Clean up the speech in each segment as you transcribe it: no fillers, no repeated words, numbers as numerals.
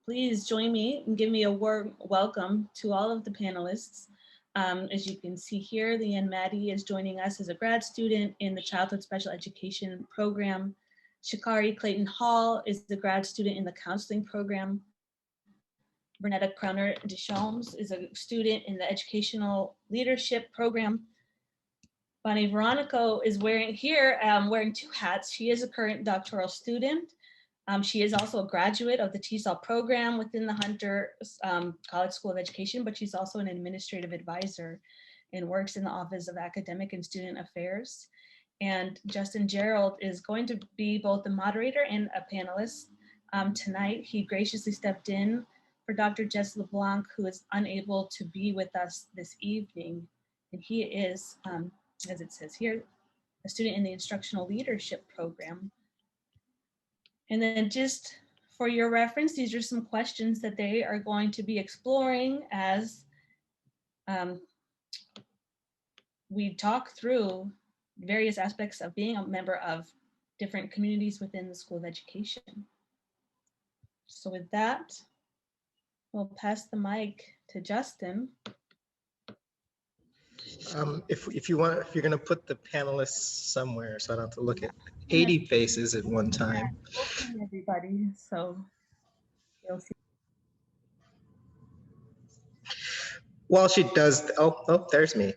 Please join me and give me a warm welcome to all of the panelists. As you can see here, Leanne Maddie is joining us as a grad student in the Childhood Special Education program. Shikari Clayton Hall is the grad student in the counseling program. Bernetta Crowner Deschamps is a student in the educational leadership program. Bonnie Veronica is wearing two hats. She is a current doctoral student. She is also a graduate of the TESOL program within the Hunter College School of Education, but she's also an administrative advisor and works in the Office of Academic and Student Affairs. And Justin Gerald is going to be both the moderator and a panelist tonight. He graciously stepped in for Dr. Jess LeBlanc, who is unable to be with us this evening. And he is, as it says here, a student in the instructional leadership program. And then just for your reference, these are some questions that they are going to be exploring as we talk through various aspects of being a member of different communities within the School of Education. So with that, we'll pass the mic to Justin. If you're going to put the panelists somewhere, so I don't have to look at 80 faces at one time. We'll see everybody, so you'll see. While she does, there's me.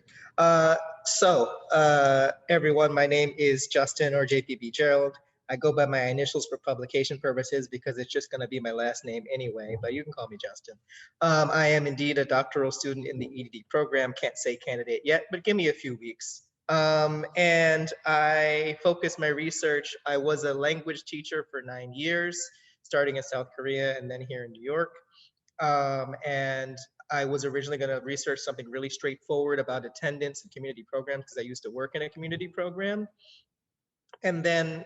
Everyone, my name is Justin, or JPB Gerald. I go by my initials for publication purposes because it's just going to be my last name anyway, but you can call me Justin. I am indeed a doctoral student in the EDD program. Can't say candidate yet, but give me a few weeks. And I focus my research. I was a language teacher for 9 years, starting in South Korea and then here in New York. And I was originally going to research something really straightforward about attendance and community programs because I used to work in a community program. And then,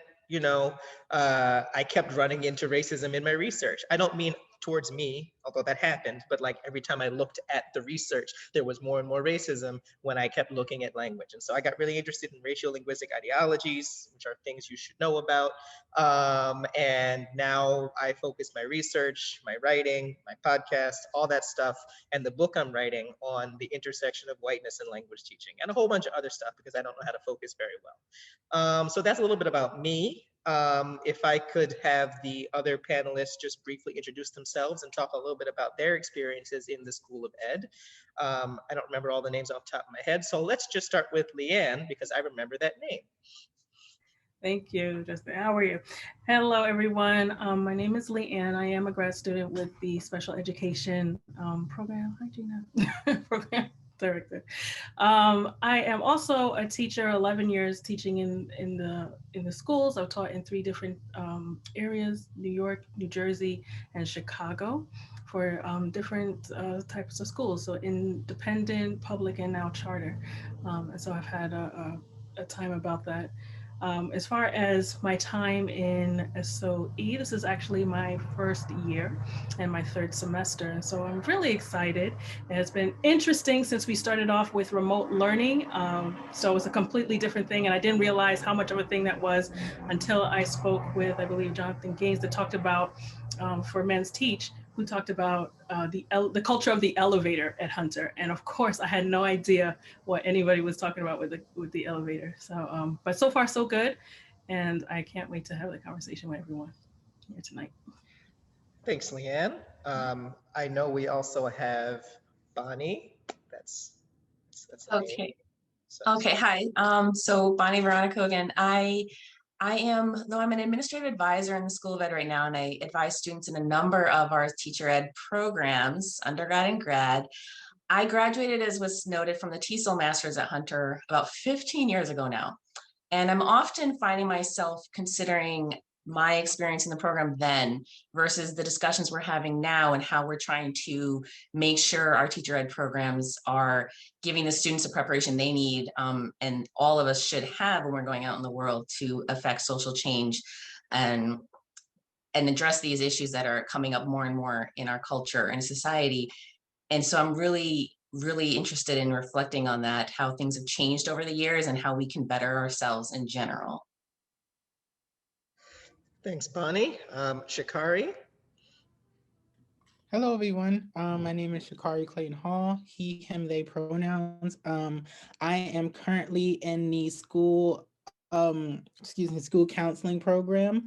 I kept running into racism in my research. I don't mean towards me, although that happened, but like every time I looked at the research, there was more and more racism when I kept looking at language. And so I got really interested in racial linguistic ideologies, which are things you should know about. And now I focus my research, my writing, my podcast, all that stuff, and the book I'm writing on the intersection of whiteness and language teaching, and a whole bunch of other stuff because I don't know how to focus very well. So that's a little bit about me. If I could have the other panelists just briefly introduce themselves and talk a little bit about their experiences in the School of Ed. I don't remember all the names off the top of my head, so let's just start with Leanne because I remember that name. Thank you, Justin. How are you? Hello, everyone. My name is Leanne. I am a grad student with the Special Education program. Hi, Gina. Program director. I am also a teacher. 11 years teaching in the schools. I've taught in 3 different areas: New York, New Jersey, and Chicago, for different types of schools. So independent, public, and now charter. And so I've had a time about that. As far as my time in SOE, this is actually my first year and my 3rd semester. And so I'm really excited. It has been interesting since we started off with remote learning. So it's a completely different thing. And I didn't realize how much of a thing that was until I spoke with, I believe, Jonathan Gaines, that talked about, for Men's Teach, who talked about the culture of the elevator at Hunter. And of course, I had no idea what anybody was talking about with the elevator. So, but so far so good. And I can't wait to have the conversation with everyone here tonight. Thanks, Leanne. I know we also have Bonnie. That's okay. Okay, hi. So Bonnie Veronica again. I'm an administrative advisor in the School of Ed right now, and I advise students in a number of our teacher ed programs, undergrad and grad. I graduated, as was noted, from the TESOL Masters at Hunter about 15 years ago now. And I'm often finding myself considering my experience in the program then versus the discussions we're having now and how we're trying to make sure our teacher ed programs are giving the students the preparation they need, and all of us should have when we're going out in the world to affect social change and address these issues that are coming up more and more in our culture and society. And so I'm really interested in reflecting on that, how things have changed over the years and how we can better ourselves in general. Thanks, Bonnie. Shikari? Hello, everyone. My name is Shakari Clayton Hall, he, him, they pronouns. I am currently in the school counseling program.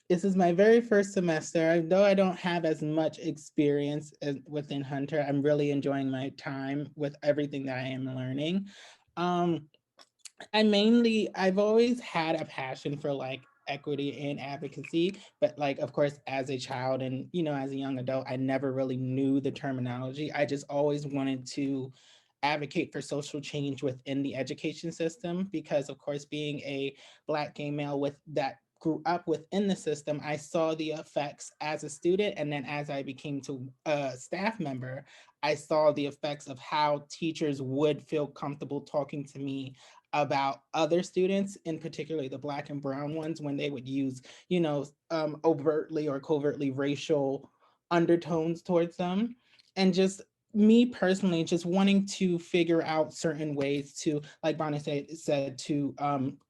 This is my very first semester. Though I don't have as much experience within Hunter, I'm really enjoying my time with everything that I am learning. Um, I've always had a passion for like equity and advocacy, but like, of course, as a child and, as a young adult, I never really knew the terminology. I just always wanted to advocate for social change within the education system because, of course, being a Black gay male with that grew up within the system, I saw the effects as a student. And then as I became to a staff member, I saw the effects of how teachers would feel comfortable talking to me about other students, in particularly the Black and brown ones, when they would use, overtly or covertly racial undertones towards them. And just me personally, just wanting to figure out certain ways to, like Bonnie said to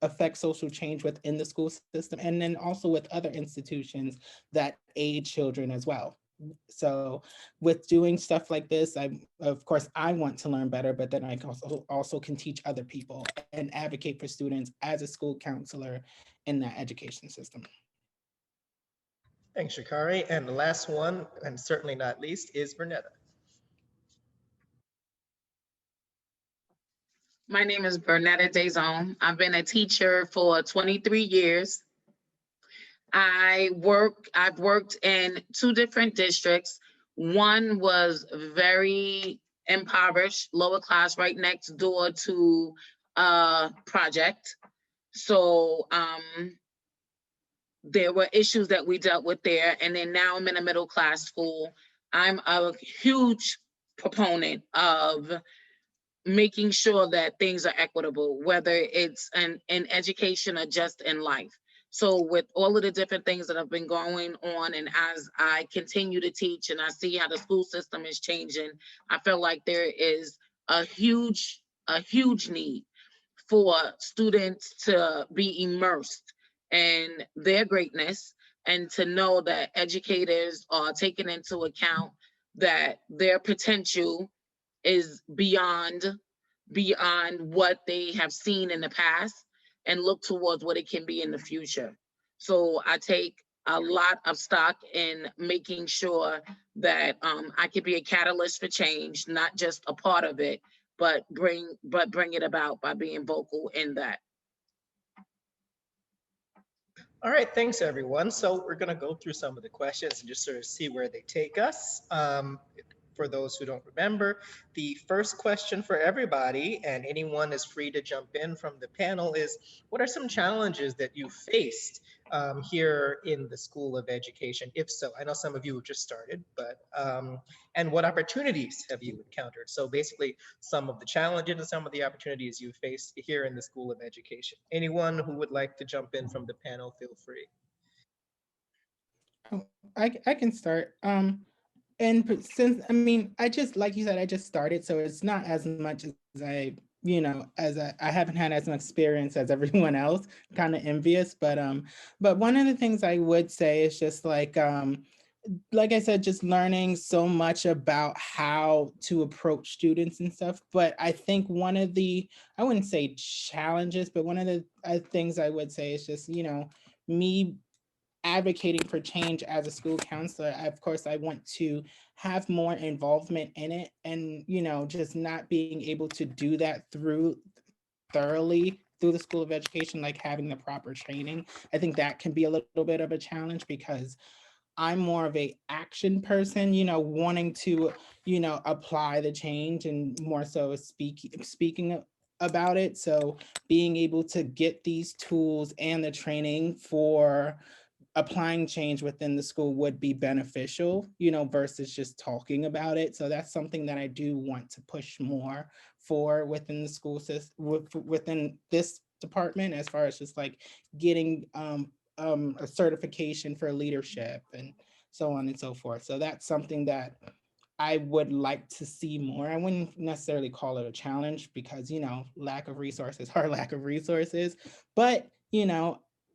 affect social change within the school system, and then also with other institutions that aid children as well. So with doing stuff like this, of course I want to learn better, but then I also can teach other people and advocate for students as a school counselor in that education system. Thanks, Shakari. And the last one, and certainly not least, is Bernetta. My name is Bernetta Dazone. I've been a teacher for 23 years. I've worked in two different districts. One was very impoverished, lower class, right next door to a project. So there were issues that we dealt with there. And then now I'm in a middle class school. I'm a huge proponent of making sure that things are equitable, whether it's in education or just in life. So with all of the different things that have been going on, and as I continue to teach and I see how the school system is changing, I feel like there is a huge need for students to be immersed in their greatness and to know that educators are taking into account that their potential is beyond what they have seen in the past and look towards what it can be in the future. So I take a lot of stock in making sure that I can be a catalyst for change, not just a part of it, but bring it about by being vocal in that. All right, thanks everyone. So we're gonna go through some of the questions and just sort of see where they take us. For those who don't remember, the first question for everybody, and anyone is free to jump in from the panel, is what are some challenges that you faced here in the School of Education? If so, I know some of you have just started, but and what opportunities have you encountered? So basically, some of the challenges and some of the opportunities you faced here in the School of Education. Anyone who would like to jump in from the panel, feel free. Oh, I can start. And since I mean, I just like you said, I just started, so it's not as much as I haven't had as much experience as everyone else. Kind of envious, but one of the things I would say is just like I said, just learning so much about how to approach students and stuff. But I think one of the, I wouldn't say challenges, but one of the things I would say is just, me advocating for change as a school counselor. Of course, I want to have more involvement in it, and just not being able to do that thoroughly through the School of Education, like having the proper training. I think that can be a little bit of a challenge because I'm more of a action person, wanting to, apply the change and more so speaking about it. So being able to get these tools and the training for applying change within the school would be beneficial, versus just talking about it. So that's something that I do want to push more for within the school system, within this department, as far as just like getting a certification for leadership and so on and so forth. So that's something that I would like to see more. I wouldn't necessarily call it a challenge because, lack of resources are lack of resources, but,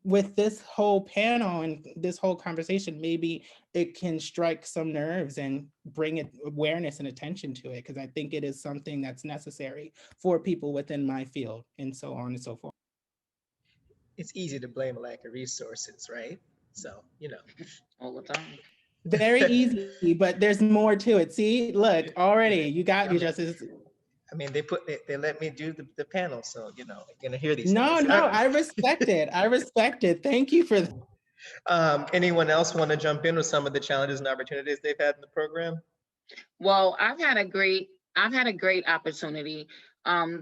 with this whole panel and this whole conversation, maybe it can strike some nerves and bring awareness and attention to it, because I think it is something that's necessary for people within my field and so on and so forth. It's easy to blame a lack of resources, right? So, All the time. Very easy, but there's more to it. See, look, already you got you, Justice. I mean, they let me do the panel, so I'm gonna hear these No, things. no, I respect it. I respect it. Thank you for that. Anyone else want to jump in with some of the challenges and opportunities they've had in the program? Well, I've had a great opportunity.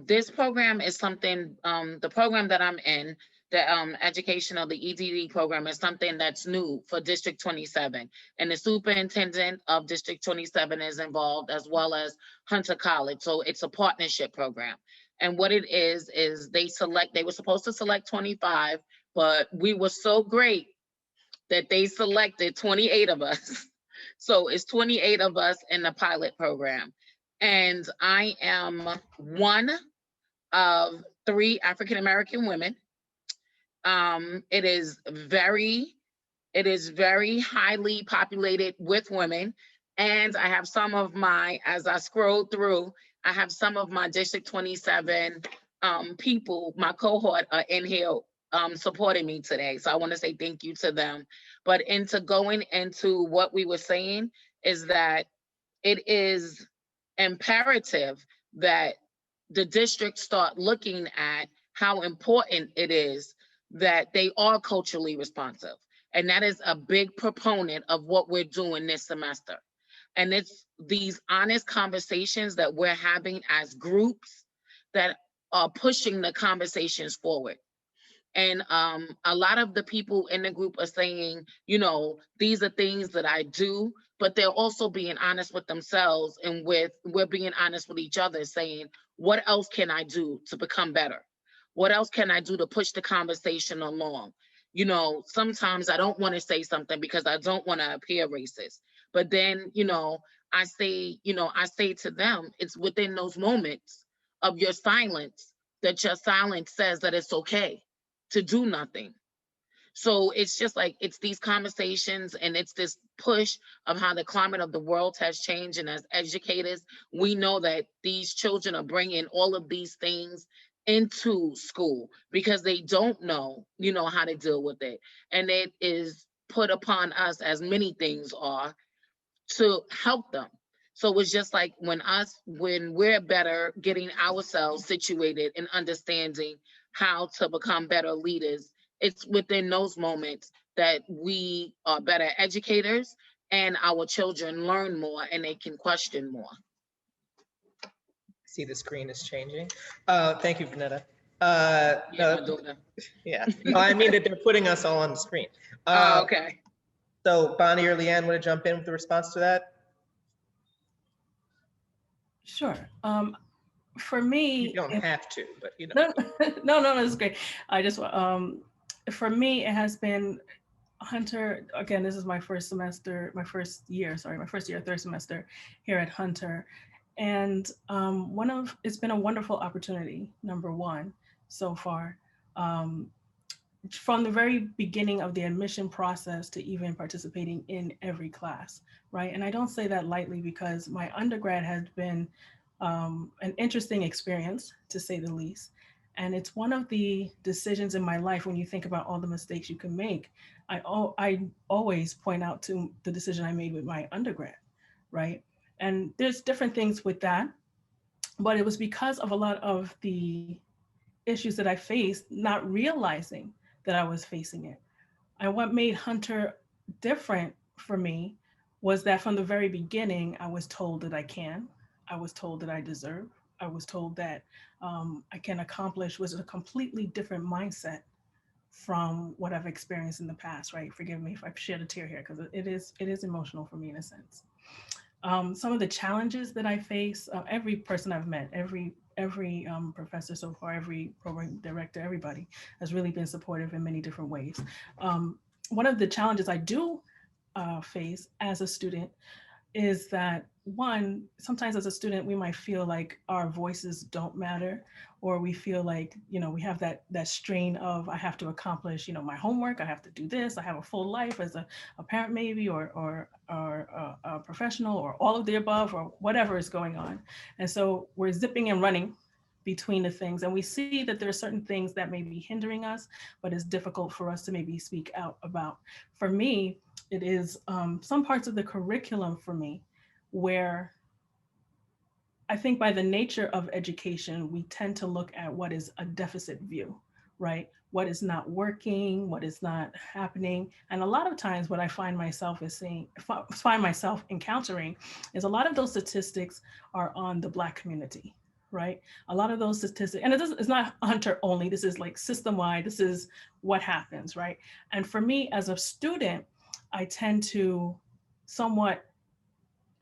This program is something, the program that I'm in, the educational, the EDD program is something that's new for District 27. And the superintendent of District 27 is involved, as well as Hunter College. So it's a partnership program. And what it is they were supposed to select 25, but we were so great that they selected 28 of us. So it's 28 of us in the pilot program. And I am one of 3 African-American women. It is very highly populated with women. And I have some of as I scroll through, I have some of my District 27 people, my cohort are in here supporting me today. So I want to say thank you to them. But into going into what we were saying is that it is imperative that the district start looking at how important it is that they are culturally responsive. And that is a big proponent of what we're doing this semester. And it's these honest conversations that we're having as groups that are pushing the conversations forward. And a lot of the people in the group are saying, these are things that I do, but they're also being honest with themselves, and we're being honest with each other, saying, what else can I do to become better? What else can I do to push the conversation along? Sometimes I don't want to say something because I don't want to appear racist. But then, I say to them, it's within those moments of your silence that your silence says that it's okay to do nothing. So it's just like, it's these conversations, and it's this push of how the climate of the world has changed. And as educators, we know that these children are bringing all of these things into school because they don't know, how to deal with it. And it is put upon us, as many things are, to help them. So it's just like when we're better getting ourselves situated and understanding how to become better leaders, it's within those moments that we are better educators and our children learn more and they can question more. See, the screen is changing. Thank you, Vanetta. Yeah. No, I mean that they're putting us all on the screen. Okay. So Bonnie or Leanne, want to jump in with the response to that? Sure. For me, you don't have to, but No, it's great. I just for me, it has been Hunter. Again, this is my first year, third semester here at Hunter, and it's been a wonderful opportunity. Number one, so far. From the very beginning of the admission process to even participating in every class, right? And I don't say that lightly because my undergrad has been an interesting experience, to say the least. And it's one of the decisions in my life when you think about all the mistakes you can make. I always point out to the decision I made with my undergrad, right? And there's different things with that, but it was because of a lot of the issues that I faced, not realizing that I was facing it. And what made Hunter different for me was that from the very beginning, I was told that I can. I was told that I deserve. I was told that I can accomplish, was a completely different mindset from what I've experienced in the past, right? Forgive me if I've shed a tear here, because it is emotional for me in a sense. Some of the challenges that I face, every person I've met, every professor so far, every program director, everybody has really been supportive in many different ways. One of the challenges I do face as a student is that one, sometimes as a student, we might feel like our voices don't matter, or we feel like, you know, we have that strain of, I have to accomplish, you know, my homework, I have to do this, I have a full life as a parent maybe, or a professional, or all of the above, or whatever is going on. And so we're zipping and running between the things, and we see that there are certain things that may be hindering us, but it's difficult for us to maybe speak out about. For me, it is some parts of the curriculum for me where I think by the nature of education, we tend to look at what is a deficit view, right? What is not working, what is not happening. And a lot of times what I find myself encountering is a lot of those statistics are on the Black community, right? A lot of those statistics, and it's not Hunter only, this is like system-wide, this is what happens, right? And for me as a student, I tend to somewhat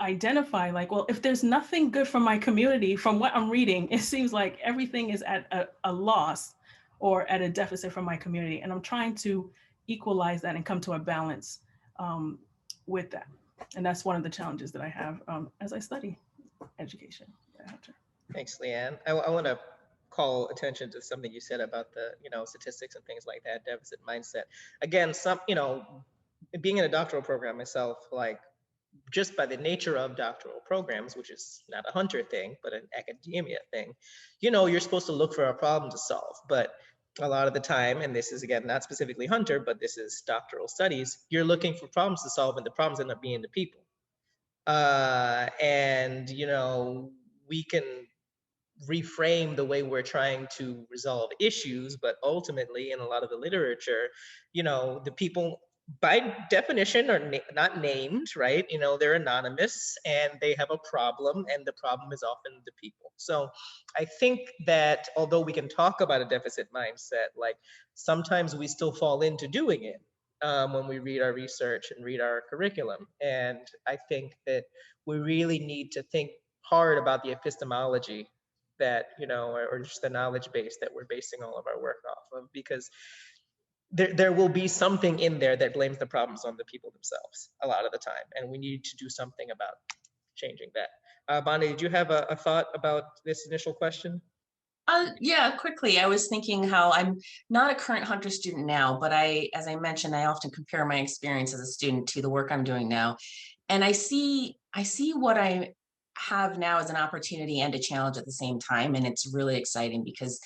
identify like, well, if there's nothing good for my community from what I'm reading, it seems like everything is at a loss or at a deficit for my community. And I'm trying to equalize that and come to a balance with that. And that's one of the challenges that I have as I study education. Thanks, Leanne. I want to call attention to something you said about the, you know, statistics and things like that, deficit mindset. Again, you know, being in a doctoral program myself, like, just by the nature of doctoral programs, which is not a Hunter thing, but an academia thing, you know, you're supposed to look for a problem to solve. But a lot of the time, and this is again, not specifically Hunter, but this is doctoral studies, you're looking for problems to solve, and the problems end up being the people. And, you know, we can reframe the way we're trying to resolve issues, but ultimately in a lot of the literature, you know, the people by definition are not named, right? You know, they're anonymous and they have a problem, and the problem is often the people. So I think that although we can talk about a deficit mindset, like sometimes we still fall into doing it when we read our research and read our curriculum. And I think that we really need to think hard about the epistemology that, you know, or just the knowledge base that we're basing all of our work off of, because there will be something in there that blames the problems on the people themselves a lot of the time, and we need to do something about changing that. Bonnie, did you have a thought about this initial question? Yeah, quickly. I was thinking how I'm not a current Hunter student now, but as I mentioned, I often compare my experience as a student to the work I'm doing now. And I see what I have now as an opportunity and a challenge at the same time. And it's really exciting because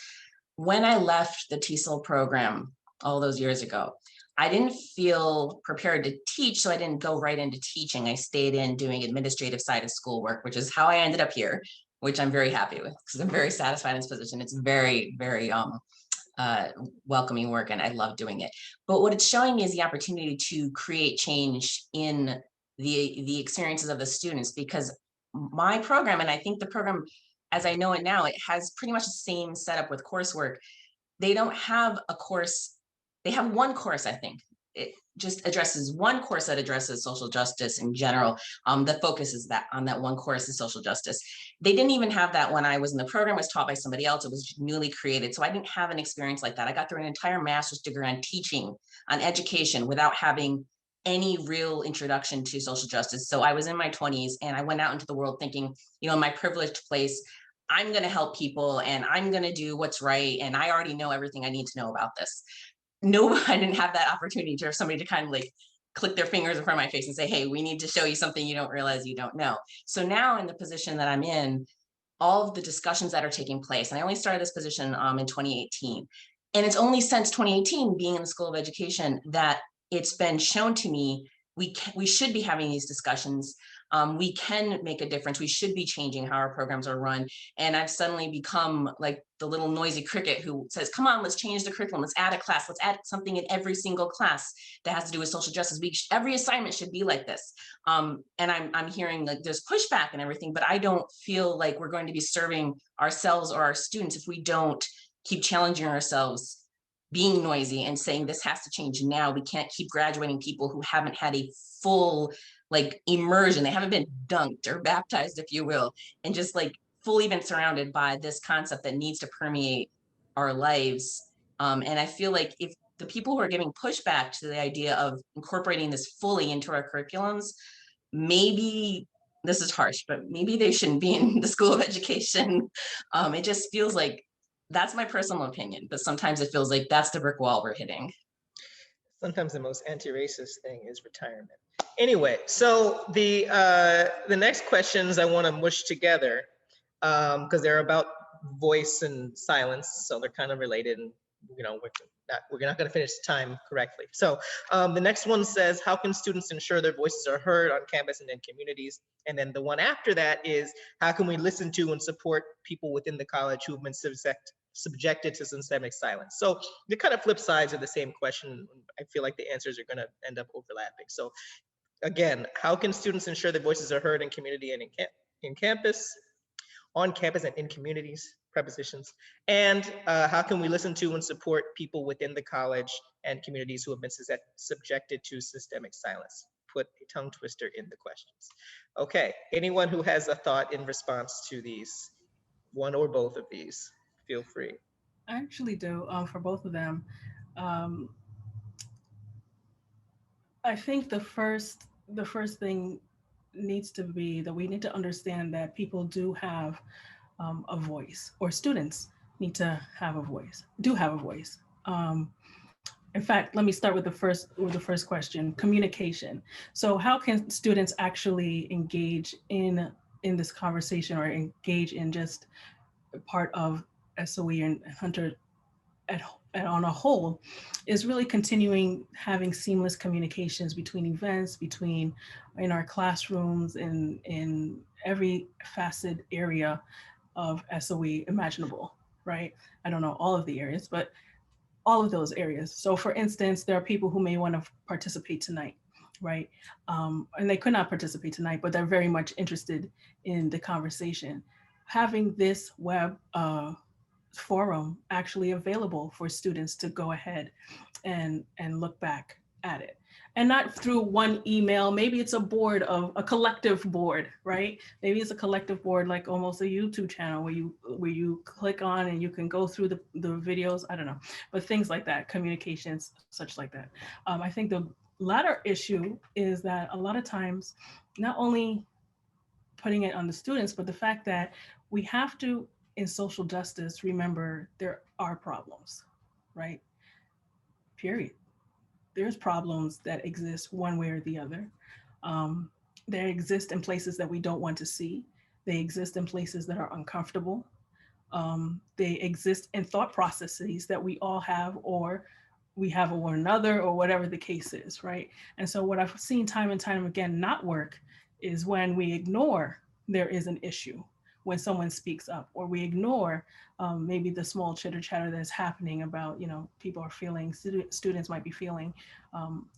when I left the TESOL program all those years ago, I didn't feel prepared to teach, so I didn't go right into teaching. I stayed in doing administrative side of schoolwork, which is how I ended up here, which I'm very happy with because I'm very satisfied in this position. It's very, very welcoming work, and I love doing it. But what it's showing me is the opportunity to create change in the experiences of the students, because my program, and I think the program as I know it now, it has pretty much the same setup with coursework. They don't have a course, they have one course, I think. It just addresses one course that addresses social justice in general. The focus is that on that one course is social justice. They didn't even have that when I was in the program. It was taught by somebody else. It was newly created. So I didn't have an experience like that. I got through an entire master's degree on teaching, on education, without having any real introduction to social justice. So I was in my 20s and I went out into the world thinking, you know, in my privileged place, I'm going to help people and I'm going to do what's right. And I already know everything I need to know about this. No, I didn't have that opportunity for somebody to kind of like click their fingers in front of my face and say, hey, we need to show you something you don't realize you don't know. So now in the position that I'm in, all of the discussions that are taking place, and I only started this position in 2018. And it's only since 2018, being in the School of Education, that it's been shown to me we should be having these discussions. We can make a difference. We should be changing how our programs are run. And I've suddenly become like the little noisy cricket who says, come on, let's change the curriculum. Let's add a class. Let's add something in every single class that has to do with social justice. Every assignment should be like this. And I'm hearing like there's pushback and everything, but I don't feel like we're going to be serving ourselves or our students if we don't keep challenging ourselves, being noisy and saying this has to change now. We can't keep graduating people who haven't had a full like immersion. They haven't been dunked or baptized, if you will, and just like fully been surrounded by this concept that needs to permeate our lives. And I feel like if the people who are giving pushback to the idea of incorporating this fully into our curriculums, maybe this is harsh, but maybe they shouldn't be in the School of Education. It just feels like, that's my personal opinion, but sometimes it feels like that's the brick wall we're hitting. Sometimes the most anti-racist thing is retirement. Anyway, so the next questions I want to mush together because they're about voice and silence, so they're kind of related, and you know we're not going to finish time correctly. So the next one says, how can students ensure their voices are heard on campus and in communities? And then the one after that is, how can we listen to and support people within the college who have been subjected to systemic silence? So the kind of flip sides of the same question. I feel like the answers are going to end up overlapping. So again, how can students ensure their voices are heard in community and in campus, on campus and in communities, prepositions? And how can we listen to and support people within the college and communities who have been subjected to systemic silence? Put a tongue twister in the questions. Okay, anyone who has a thought in response to these, one or both of these, feel free. I actually do, for both of them. Um, I think the first thing needs to be that we need to understand that people do have a voice, or students need to have a voice, do have a voice. In fact, let me start with the first question: communication. So, how can students actually engage in this conversation, or engage in just part of SOE and Hunter at, on a whole, is really continuing having seamless communications between events, between in our classrooms, in every facet area of SOE imaginable, right? I don't know all of the areas, but all of those areas. So for instance, there are people who may want to participate tonight, right? And they could not participate tonight, but they're very much interested in the conversation. Having this web forum actually available for students to go ahead and look back at it, and not through one email. Maybe it's a board, of a collective board, right? Maybe it's a collective board, like almost a YouTube channel where you click on and you can go through the videos. I don't know, but things like that, communications such like that. I think the latter issue is that a lot of times, not only putting it on the students, but the fact that we have to, in social justice, remember there are problems, right? Period. There's problems that exist one way or the other. Um, they exist in places that we don't want to see. They exist in places that are uncomfortable. They exist in thought processes that we all have, or we have one another, or whatever the case is, right? And so what I've seen time and time again not work is when we ignore there is an issue when someone speaks up, or we ignore maybe the small chitter chatter that's happening about, people are feeling, students might be feeling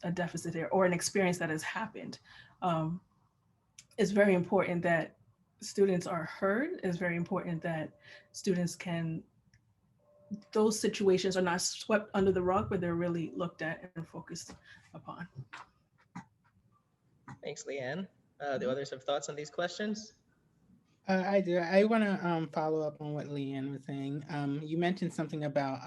a deficit there, or an experience that has happened. It's very important that students are heard. It's very important that students can, those situations are not swept under the rug, but they're really looked at and focused upon. Thanks, Leanne. Do others have thoughts on these questions? I do. I want to follow up on what Leanne was saying. You mentioned something about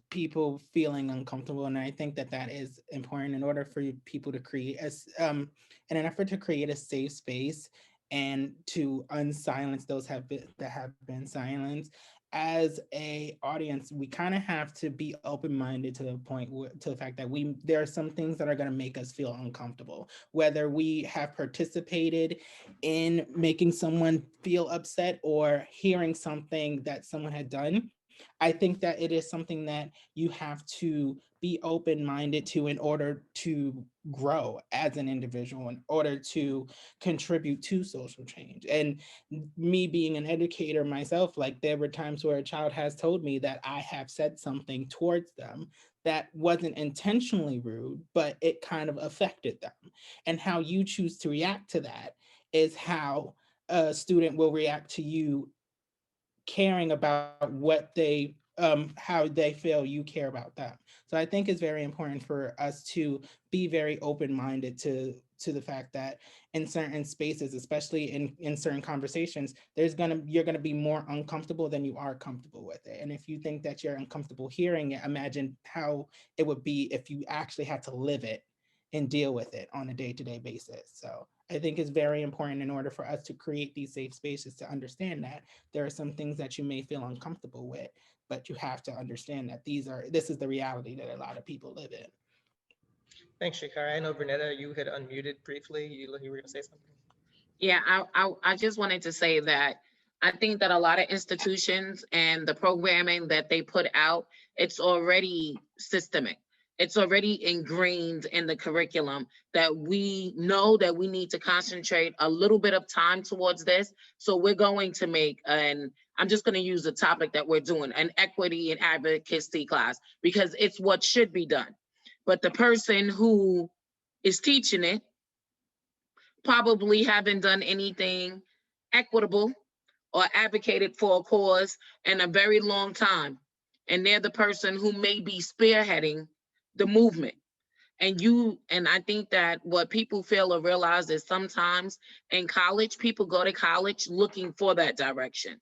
people feeling uncomfortable, and I think that is important in order for people to create in an effort to create a safe space and to unsilence those that have been silenced. As a audience, we kind of have to be open-minded to the point to the fact that there are some things that are going to make us feel uncomfortable, whether we have participated in making someone feel upset or hearing something that someone had done. I think that it is something that you have to be open-minded to in order to grow as an individual, in order to contribute to social change. And me being an educator myself, like there were times where a child has told me that I have said something towards them that wasn't intentionally rude, but it kind of affected them. And how you choose to react to that is how a student will react to you caring about what they how they feel you care about them. So I think it's very important for us to be very open-minded to the fact that in certain spaces, especially in certain conversations, you're gonna be more uncomfortable than you are comfortable with it. And if you think that you're uncomfortable hearing it, imagine how it would be if you actually had to live it and deal with it on a day-to-day basis. So I think it's very important in order for us to create these safe spaces to understand that there are some things that you may feel uncomfortable with, but you have to understand that this is the reality that a lot of people live in. Thanks, Shikara. I know, Vernetta, you had unmuted briefly. You were going to say something? Yeah, I just wanted to say that I think that a lot of institutions and the programming that they put out, it's already systemic. It's already ingrained in the curriculum that we know that we need to concentrate a little bit of time towards this. So we're going to make, and I'm just going to use the topic that we're doing, an equity and advocacy class, because it's what should be done. But the person who is teaching it probably haven't done anything equitable or advocated for a cause in a very long time. And they're the person who may be spearheading the movement. And I think that what people fail to realize is sometimes in college, people go to college looking for that direction.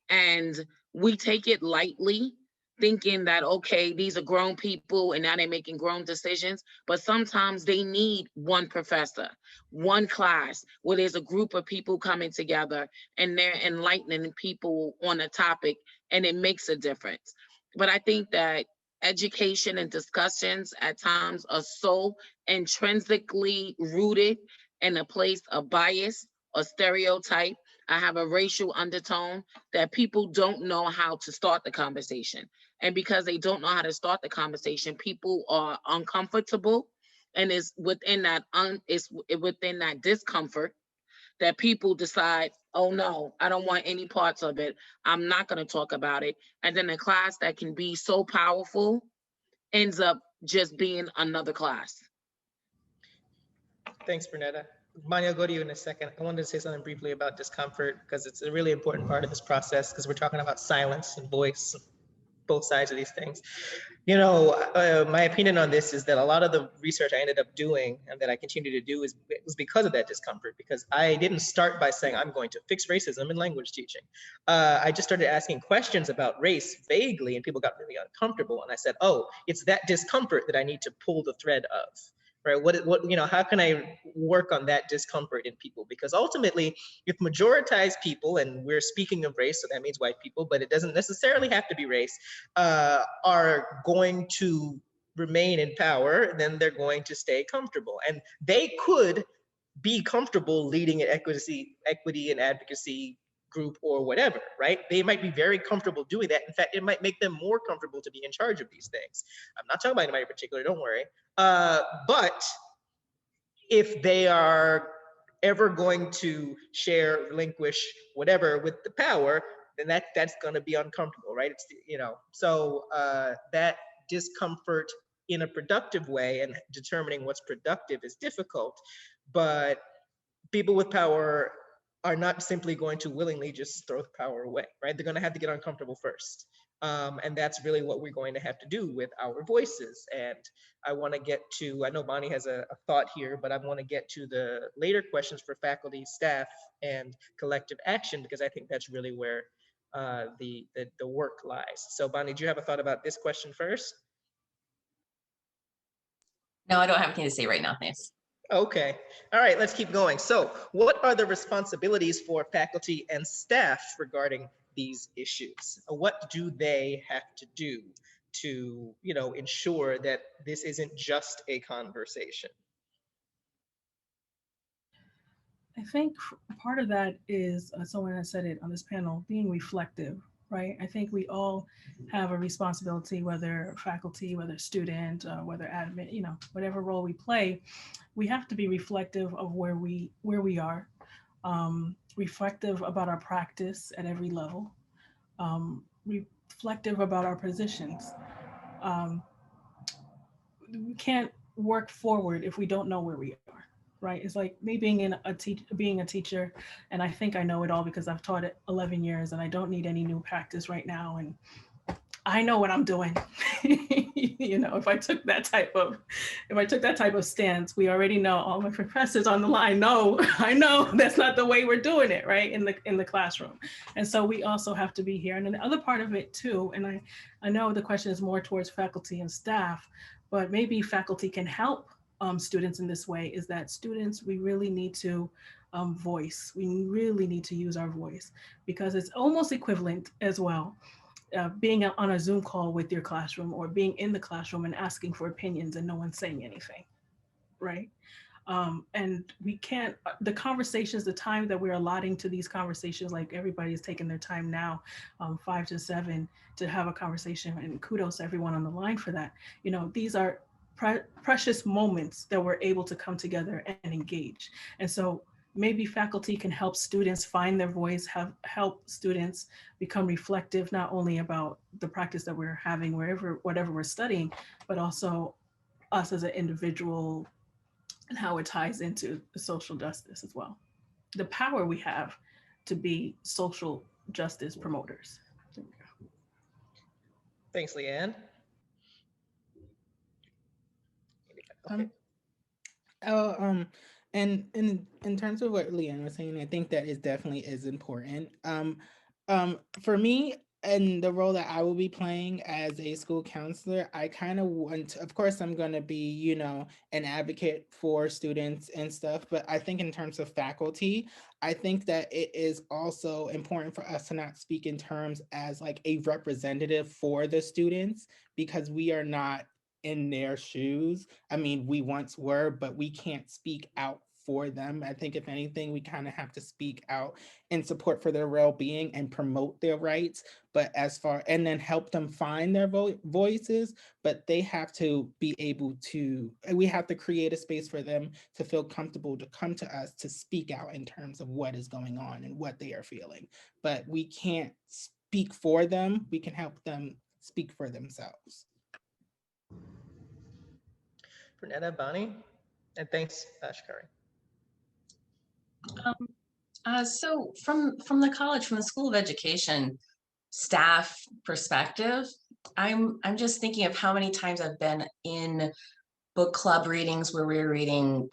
And we take it lightly, thinking that, okay, these are grown people and now they're making grown decisions. But sometimes they need one professor, one class where there's a group of people coming together and they're enlightening people on a topic, and it makes a difference. But I think that education and discussions at times are so intrinsically rooted in a place of bias or stereotype. I have a racial undertone that people don't know how to start the conversation. And because they don't know how to start the conversation, people are uncomfortable. And it's within that within that discomfort that people decide, oh no, I don't want any parts of it. I'm not going to talk about it. And then a class that can be so powerful ends up just being another class. Thanks, Bernetta. Bonnie, I'll go to you in a second. I wanted to say something briefly about discomfort because it's a really important part of this process because we're talking about silence and voice, both sides of these things. You know, my opinion on this is that a lot of the research I ended up doing and that I continue to do was because of that discomfort, because I didn't start by saying I'm going to fix racism in language teaching. I just started asking questions about race vaguely and people got really uncomfortable. And I said, oh, it's that discomfort that I need to pull the thread of. Right? How can I work on that discomfort in people? Because ultimately, if majoritized people, and we're speaking of race, so that means white people, but it doesn't necessarily have to be race, are going to remain in power, then they're going to stay comfortable. And they could be comfortable leading an equity and advocacy group or whatever, right? They might be very comfortable doing that. In fact, it might make them more comfortable to be in charge of these things. I'm not talking about anybody in particular, don't worry. But if they are ever going to share, relinquish, whatever with the power, then that's going to be uncomfortable, right? It's, so that discomfort in a productive way and determining what's productive is difficult, but people with power are not simply going to willingly just throw the power away, right? They're going to have to get uncomfortable first. And that's really what we're going to have to do with our voices. And I want to get to, I know Bonnie has a thought here, but I want to get to the later questions for faculty, staff, and collective action, because I think that's really where the work lies. So Bonnie, do you have a thought about this question first? No, I don't have anything to say right now, thanks. Okay, all right, let's keep going. So what are the responsibilities for faculty and staff regarding these issues? What do they have to do to, ensure that this isn't just a conversation? I think part of that is, someone has said it on this panel, being reflective, right? I think we all have a responsibility, whether faculty, whether student, whether admin, whatever role we play, we have to be reflective of where we are, reflective about our practice at every level, reflective about our positions. We can't work forward if we don't know where we are, right? It's like me being a teacher, and I think I know it all because I've taught it 11 years and I don't need any new practice right now. And I know what I'm doing. If I took that type of stance, we already know, all my professors on the line know, I know that's not the way we're doing it, right, in the classroom. And so we also have to be here. And then the other part of it too, and I know the question is more towards faculty and staff, but maybe faculty can help students in this way is that students, we really need to voice. We really need to use our voice, because it's almost equivalent as well. Being on a Zoom call with your classroom, or being in the classroom and asking for opinions and no one's saying anything, right? And we can't, the conversations, the time that we're allotting to these conversations, like everybody is taking their time now, 5 to 7, to have a conversation, and kudos to everyone on the line for that. You know, these are precious moments that we're able to come together and engage. And so maybe faculty can help students find their voice, help students become reflective, not only about the practice that we're having whatever we're studying, but also us as an individual, and how it ties into social justice as well. The power we have to be social justice promoters. Thanks, Leanne. Okay. And in terms of what Leanne was saying, I think that is definitely is important. For me, and the role that I will be playing as a school counselor, I kind of want to, of course, I'm going to be, you know, an advocate for students and stuff. But I think in terms of faculty, I think that it is also important for us to not speak in terms as like a representative for the students, because we are not in their shoes. I mean, we once were, but we can't speak out for them. I think if anything, we kind of have to speak out in support for their well-being and promote their rights, but as far, and then help them find their voices, but they have to be able to, we have to create a space for them to feel comfortable to come to us to speak out in terms of what is going on and what they are feeling. But we can't speak for them. We can help them speak for themselves. Bernetta, Bonnie, and thanks, Shikari. So from the college, from the School of Education staff perspective, I'm just thinking of how many times I've been in book club readings where we were reading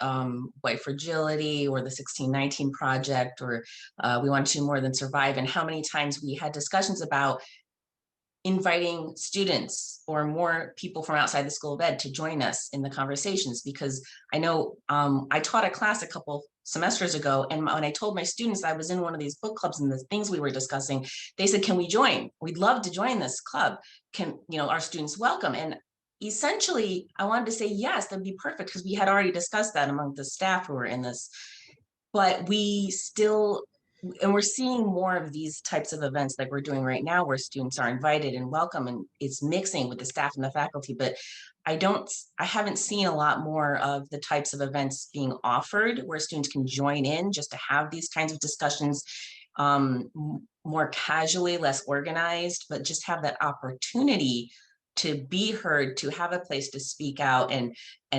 White Fragility or the 1619 Project, or We Want to Do More Than Survive, and how many times we had discussions about inviting students or more people from outside the School of Ed to join us in the conversations. Because I know I taught a class a couple semesters ago, and when I told my students I was in one of these book clubs and the things we were discussing, they said, can we join? We'd love to join this club. Can, you know, our students welcome? And essentially, I wanted to say yes, that'd be perfect, because we had already discussed that among the staff who were in this. But we still, and we're seeing more of these types of events like we're doing right now, where students are invited and welcome, and it's mixing with the staff and the faculty. But I haven't seen a lot more of the types of events being offered where students can join in just to have these kinds of discussions more casually, less organized, but just have that opportunity to be heard, to have a place to speak out and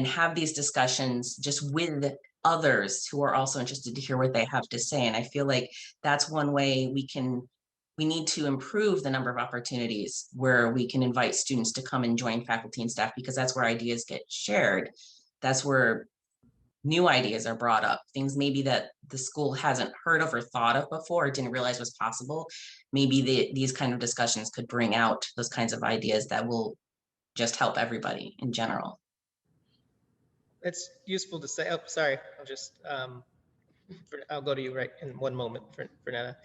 have these discussions just with others who are also interested to hear what they have to say. And I feel like that's one way we need to improve the number of opportunities where we can invite students to come and join faculty and staff, because that's where ideas get shared. That's where new ideas are brought up, things maybe that the school hasn't heard of or thought of before, or didn't realize was possible. Maybe these kind of discussions could bring out those kinds of ideas that will just help everybody in general. It's useful to say, oh, sorry, I'll go to you right in one moment, Fernanda.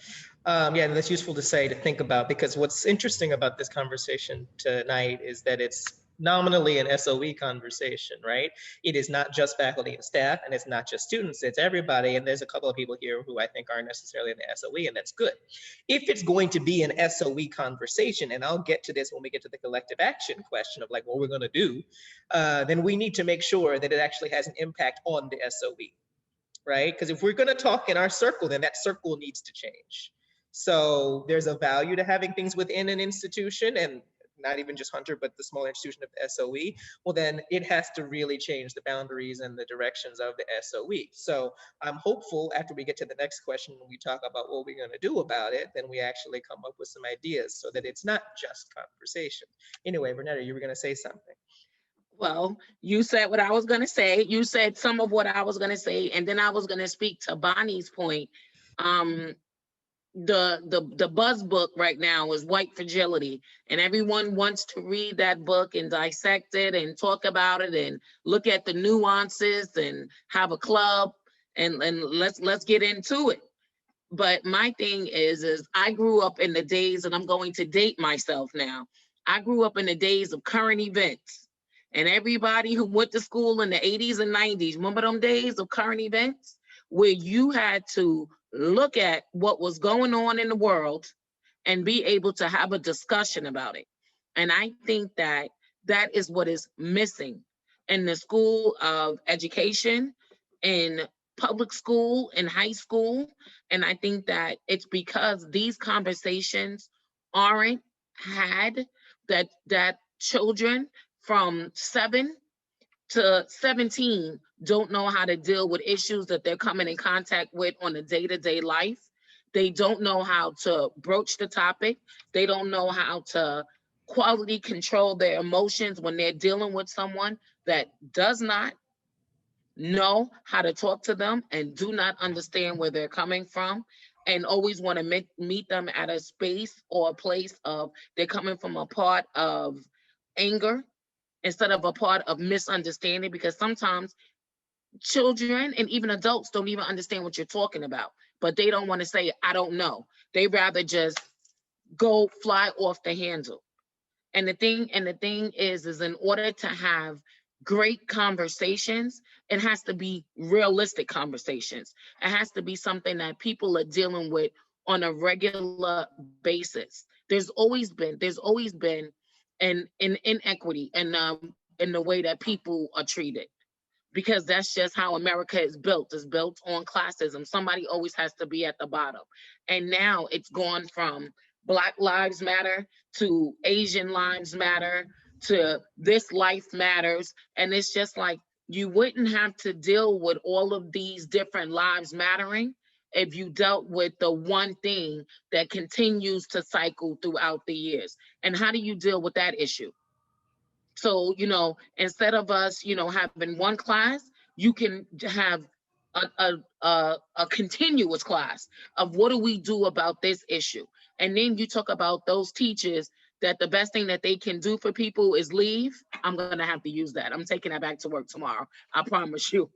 Yeah, that's useful to say, to think about, because what's interesting about this conversation tonight is that it's nominally an SOE conversation, right? It is not just faculty and staff, and it's not just students, it's everybody. And there's a couple of people here who I think aren't necessarily in the SOE, and that's good. If it's going to be an SOE conversation, and I'll get to this when we get to the collective action question of like what we're going to do, then we need to make sure that it actually has an impact on the SOE. Right? Because if we're going to talk in our circle, then that circle needs to change. So there's a value to having things within an institution, and not even just Hunter, but the smaller institution of the SOE. Well, then it has to really change the boundaries and the directions of the SOE. So I'm hopeful after we get to the next question, when we talk about what we're going to do about it, then we actually come up with some ideas so that it's not just conversation. Anyway, Bernetta, you were going to say something. Well, you said what I was going to say. You said some of what I was going to say, and then I was going to speak to Bonnie's point. the buzz book right now is White Fragility, and everyone wants to read that book and dissect it and talk about it and look at the nuances and have a club and let's get into it. But my thing is I grew up in the days, and I'm going to date myself now. I grew up in the days of current events. And everybody who went to school in the 80s and 90s, remember them days of current events where you had to look at what was going on in the world and be able to have a discussion about it. And I think that that is what is missing in the school of education, in public school, in high school. And I think that it's because these conversations aren't had, that children from 7 to 17 don't know how to deal with issues that they're coming in contact with on a day-to-day life. They don't know how to broach the topic. They don't know how to quality control their emotions when they're dealing with someone that does not know how to talk to them and do not understand where they're coming from, and always want to meet them at a space or a place of they're coming from a part of anger instead of a part of misunderstanding, because sometimes children and even adults don't even understand what you're talking about, but they don't want to say, I don't know. They rather just go fly off the handle. And the thing is in order to have great conversations, it has to be realistic conversations. It has to be something that people are dealing with on a regular basis. There's always been an inequity in the way that people are treated, because that's just how America is built. It's built on classism. Somebody always has to be at the bottom. And now it's gone from Black Lives Matter to Asian Lives Matter to This Life Matters. And it's just like, you wouldn't have to deal with all of these different lives mattering if you dealt with the one thing that continues to cycle throughout the years. And how do you deal with that issue? So, instead of us, having one class, you can have a continuous class of what do we do about this issue. And then you talk about those teachers that the best thing that they can do for people is leave. I'm going to have to use that. I'm taking that back to work tomorrow. I promise you.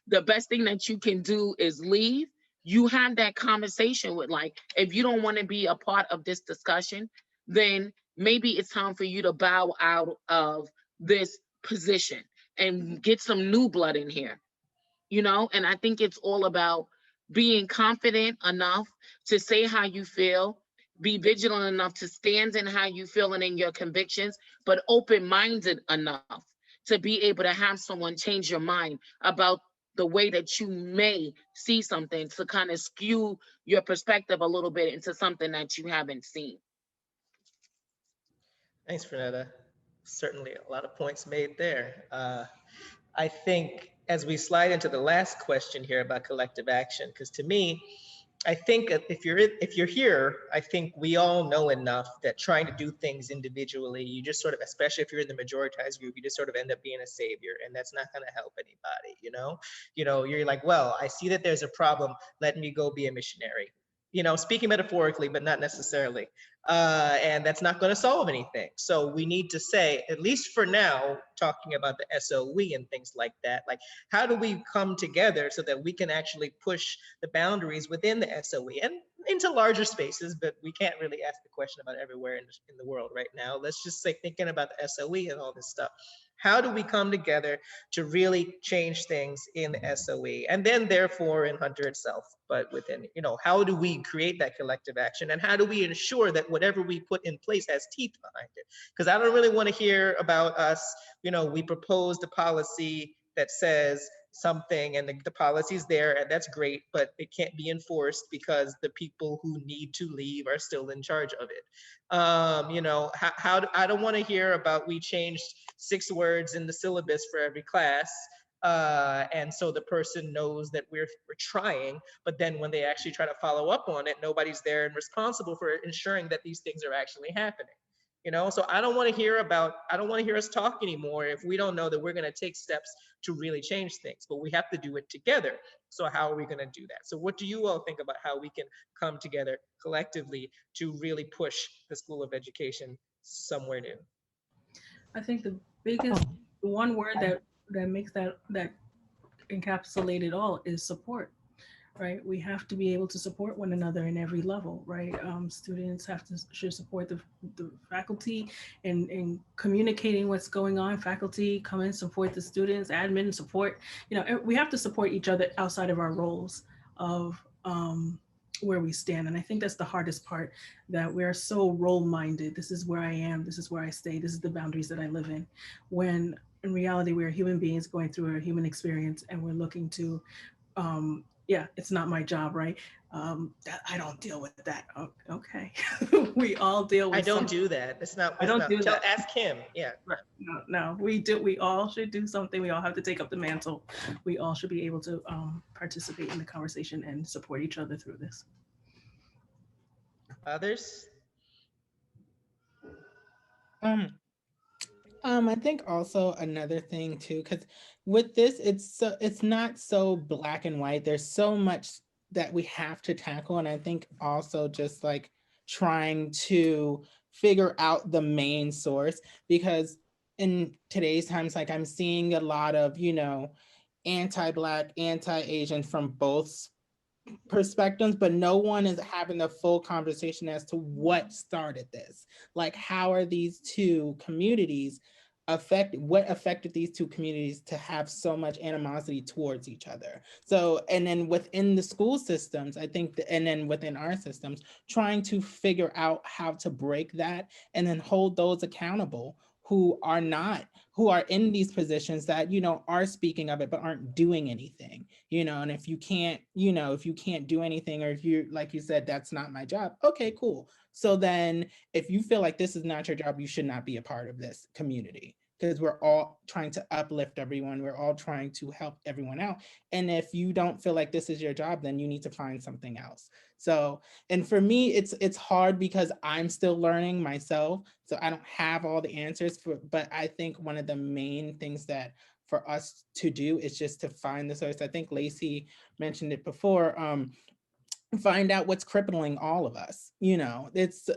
The best thing that you can do is leave. You have that conversation with, like, if you don't want to be a part of this discussion, then maybe it's time for you to bow out of this position and get some new blood in here, and I think it's all about being confident enough to say how you feel, be vigilant enough to stand in how you feel and in your convictions, but open-minded enough to be able to have someone change your mind about the way that you may see something, to kind of skew your perspective a little bit into something that you haven't seen. Thanks, Fernetta. Certainly a lot of points made there. I think as we slide into the last question here about collective action, because to me, I think if you're here, I think we all know enough that trying to do things individually, you just sort of, especially if you're in the majoritized group, you just sort of end up being a savior, and that's not going to help anybody. You're like, well, I see that there's a problem. Let me go be a missionary. Speaking metaphorically, but not necessarily. And that's not going to solve anything. So we need to say, at least for now, talking about the SOE and things like that, like, how do we come together so that we can actually push the boundaries within the SOE and into larger spaces? But we can't really ask the question about everywhere in the world right now. Let's just say, thinking about the SOE and all this stuff. How do we come together to really change things in the SOE, and then therefore in Hunter itself, but within, how do we create that collective action, and how do we ensure that whatever we put in place has teeth behind it? Because I don't really want to hear about us, we proposed a policy that says something and the policy's there and that's great, but it can't be enforced because the people who need to leave are still in charge of it. I don't want to hear about we changed 6 words in the syllabus for every class. And so the person knows that we're trying, but then when they actually try to follow up on it, nobody's there and responsible for ensuring that these things are actually happening. You know, so I don't want to hear us talk anymore if we don't know that we're going to take steps to really change things, but we have to do it together. So how are we going to do that? So what do you all think about how we can come together collectively to really push the School of Education somewhere new? I think the biggest, the one word that makes that encapsulate it all is support. Right, we have to be able to support one another in every level. Right, students should support the faculty in communicating what's going on. Faculty come in, support the students. Admin support. You know, we have to support each other outside of our roles of where we stand. And I think that's the hardest part, that we're so role minded. This is where I am. This is where I stay. This is the boundaries that I live in. When in reality, we're human beings going through a human experience, and we're looking to yeah, it's not my job, right? I don't deal with that. Oh, okay. We all deal with I don't something. do that. It's not, I don't do that. ask him. Yeah. Right. No, we do. We all should do something. We all have to take up the mantle. We all should be able to participate in the conversation and support each other through this. Others? I think also another thing too, because with this, it's not so black and white. There's so much that we have to tackle. And I think also just like trying to figure out the main source, because in today's times, like I'm seeing a lot of, you know, anti-Black, anti-Asian from both perspectives, but no one is having a full conversation as to what started this. Like, how are these two communities what affected these two communities to have so much animosity towards each other? So, and then within the school systems, I think, and then within our systems, trying to figure out how to break that and then hold those accountable who are in these positions that, you know, are speaking of it, but aren't doing anything, you know. And if you can't do anything, or if you're, like you said, that's not my job. Okay, cool. So then if you feel like this is not your job, you should not be a part of this community, because we're all trying to uplift everyone. We're all trying to help everyone out. And if you don't feel like this is your job, then you need to find something else. So, and for me, it's hard because I'm still learning myself. So I don't have all the answers but I think one of the main things that for us to do is just to find the source. I think Lacey mentioned it before, find out what's crippling all of us. You know, it's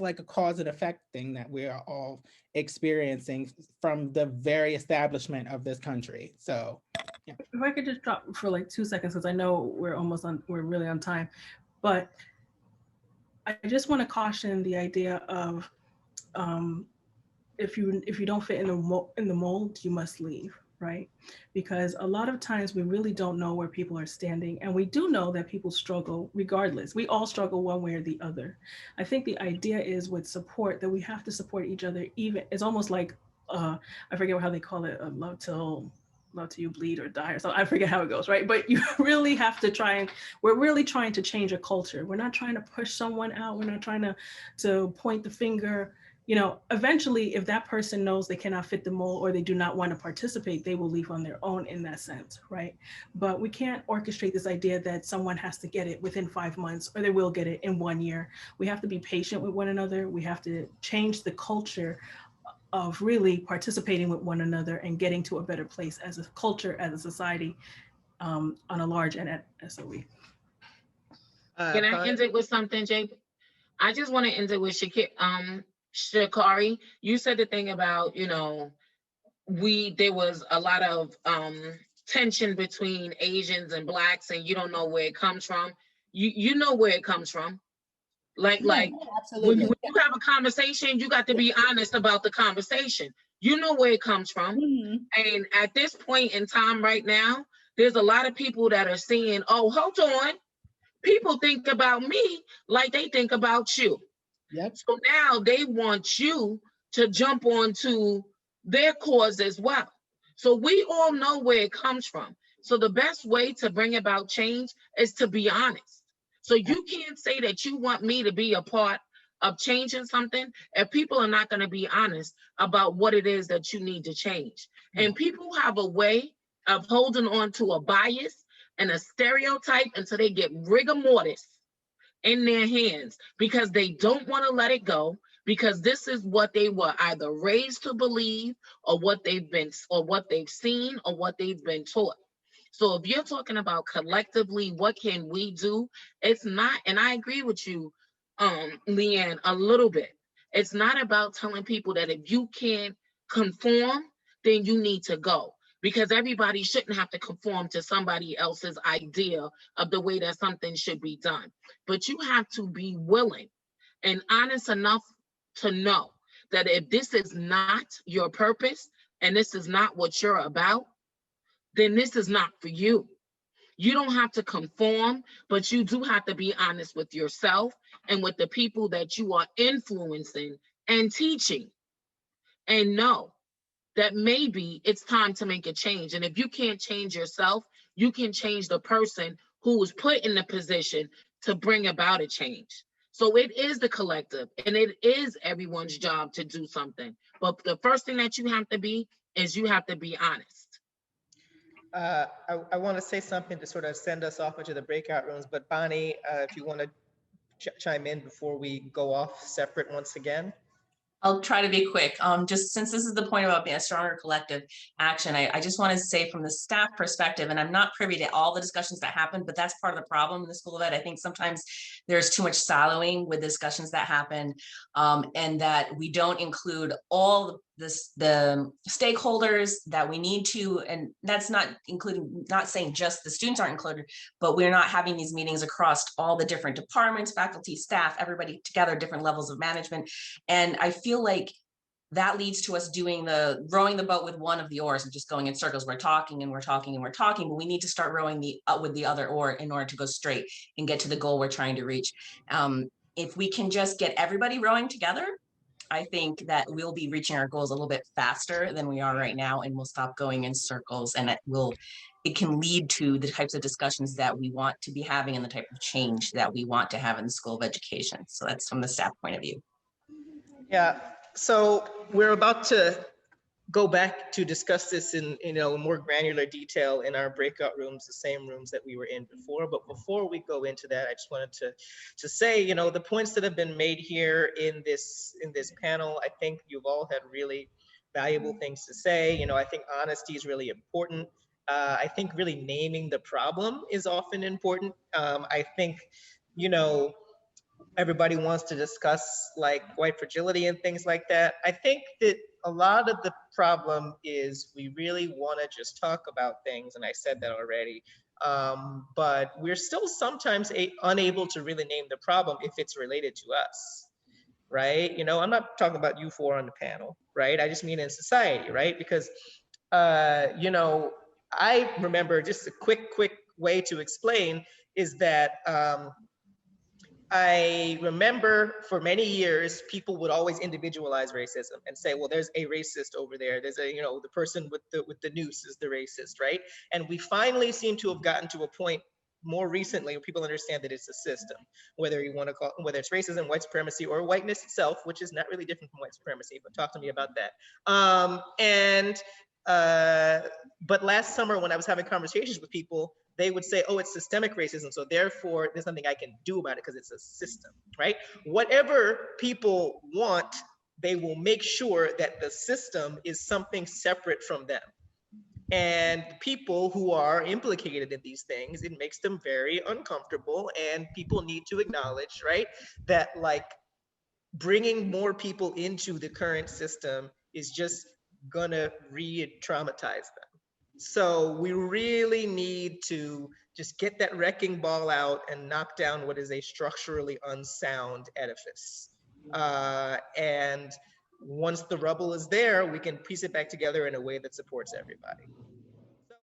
like a cause and effect thing that we are all experiencing from the very establishment of this country. So yeah. If I could just drop for like 2 seconds, because I know we're really on time, but I just want to caution the idea of if you don't fit in the mold, you must leave, right? Because a lot of times we really don't know where people are standing, and we do know that people struggle regardless. We all struggle one way or the other. I think the idea is with support that we have to support each other. Even it's almost like I forget how they call it, love till you bleed or die, or something. I forget how it goes, right? But you really have to we're really trying to change a culture. We're not trying to push someone out. We're not trying to point the finger. You know, eventually, if that person knows they cannot fit the mold or they do not want to participate, they will leave on their own in that sense, right? But we can't orchestrate this idea that someone has to get it within 5 months or they will get it in 1 year. We have to be patient with one another. We have to change the culture of really participating with one another and getting to a better place as a culture, as a society, on a large and at SOE. Can I end it with something, Jay? I just want to end it with Shakari. You said the thing about, you know, there was a lot of tension between Asians and Blacks, and you don't know where it comes from. You know where it comes from. Like when you have a conversation, you got to be honest about the conversation. You know where it comes from. And at this point in time right now, there's a lot of people that are saying, oh, hold on. People think about me like they think about you. Yep. So now they want you to jump onto their cause as well. So we all know where it comes from. So the best way to bring about change is to be honest. So you can't say that you want me to be a part of changing something if people are not going to be honest about what it is that you need to change. And people have a way of holding on to a bias and a stereotype until they get rigor mortis in their hands because they don't want to let it go, because this is what they were either raised to believe, or what they've seen, or what they've been taught. So if you're talking about collectively, what can we do? It's not, and I agree with you, Leanne, a little bit. It's not about telling people that if you can't conform, then you need to go. Because everybody shouldn't have to conform to somebody else's idea of the way that something should be done. But you have to be willing and honest enough to know that if this is not your purpose and this is not what you're about, then this is not for you. You don't have to conform, but you do have to be honest with yourself and with the people that you are influencing and teaching, and know that maybe it's time to make a change. And if you can't change yourself, you can change the person who was put in the position to bring about a change. So it is the collective, and it is everyone's job to do something. But the first thing that you have to be is you have to be honest. I want to say something to sort of send us off into the breakout rooms, but Bonnie, if you want to chime in before we go off separate once again. I'll try to be quick. Just since this is the point about being a stronger collective action, I just want to say from the staff perspective, and I'm not privy to all the discussions that happen, but that's part of the problem in the school of ed. I think sometimes there's too much siloing with discussions that happen, and that we don't include all the stakeholders that we need to, and that's not including, not saying just the students aren't included, but we're not having these meetings across all the different departments, faculty, staff, everybody together, different levels of management. And I feel like that leads to us rowing the boat with one of the oars and just going in circles. We're talking and we're talking and we're talking, but we need to start rowing with the other oar in order to go straight and get to the goal we're trying to reach. If we can just get everybody rowing together, I think that we'll be reaching our goals a little bit faster than we are right now, and we'll stop going in circles, and it can lead to the types of discussions that we want to be having and the type of change that we want to have in the School of Education. So that's from the staff point of view. Yeah, so we're about to go back to discuss this in more granular detail in our breakout rooms, the same rooms that we were in before. But before we go into that, I just wanted to say, the points that have been made here in this panel, I think you've all had really valuable things to say. I think honesty is really important. I think really naming the problem is often important. I think, everybody wants to discuss like white fragility and things like that. I think that a lot of the problem is we really want to just talk about things, and I said that already, but we're still sometimes unable to really name the problem if it's related to us, right? I'm not talking about you four on the panel, right? I just mean in society, right? Because, I remember just a quick way to explain is that I remember for many years, people would always individualize racism and say, well, there's a racist over there. There's the person with the noose is the racist, right? And we finally seem to have gotten to a point more recently where people understand that it's a system, whether you want to call, whether it's racism, white supremacy, or whiteness itself, which is not really different from white supremacy, but talk to me about that. But last summer when I was having conversations with people, they would say, oh, it's systemic racism, so therefore there's nothing I can do about it because it's a system, right? Whatever people want, they will make sure that the system is something separate from them. And people who are implicated in these things, it makes them very uncomfortable, and people need to acknowledge, right, that like bringing more people into the current system is just gonna re-traumatize them. So we really need to just get that wrecking ball out and knock down what is a structurally unsound edifice. And once the rubble is there, we can piece it back together in a way that supports everybody.